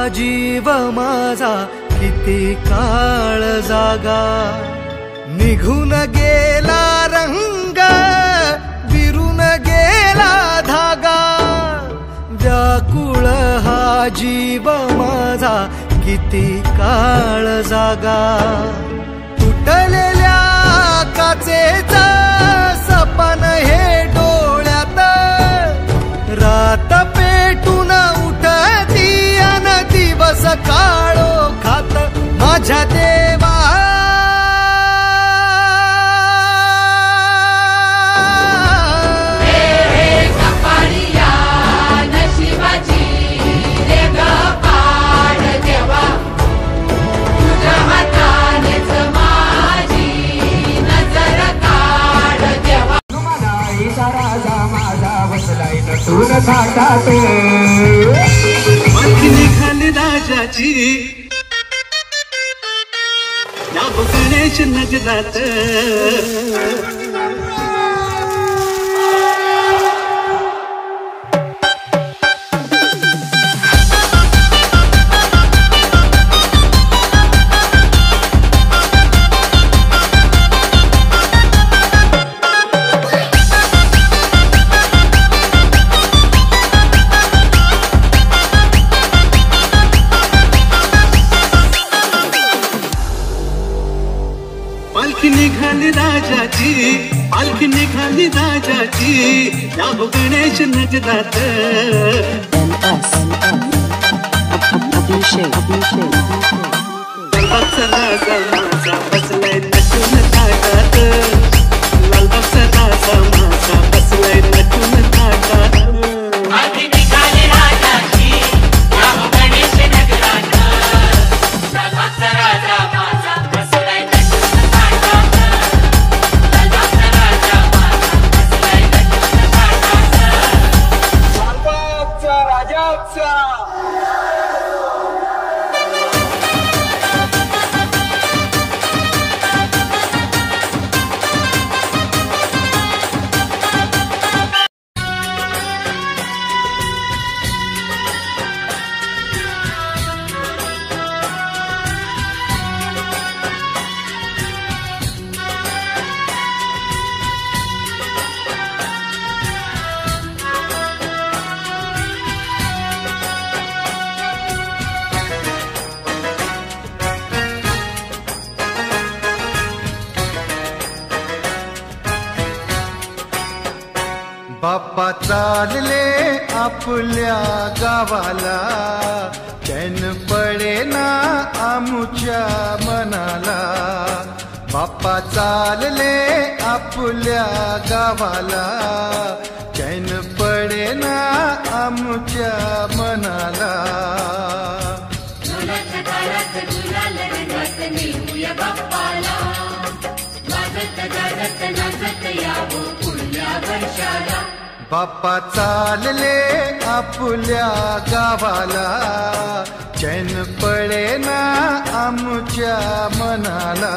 जीव माझा किती काळ जागा, निघून गेला रंग विरून गेला धागा, व्याकुळ हा जीव माझा किती काळ जागा, तुटलेल्या काचेचा सपन हे डोळ्यात, रात पेटून उठती अन दिवस काळो खात माझ्या देवा, निघाली राजाची या गणेश नगरात, पालखी निघाली राजाची, पालखी निघाली राजाची या गणेश नगरात, लालबागचा राजा माझा बसलाय नटून ताटात, लालबागचा राजा माझा बसलाय नटून ताटात, पालखी निघाली राजाची या गणेश नगरात, लालबागचा राजा माझा बसलाय बाप्पा चालले आपल्या गावाला, चैन पडेना आमुच्या मनाला, बाप्पा चालले आपल्या गावाला, चैन पडेना आमुच्या मनाला, बाप्पाला वाजत गाजत नाचत यावं पुढल्या वर्षाला, बाप्पा चालले आपल्या गावाला, चैन पडेना आमुच्या मनाला,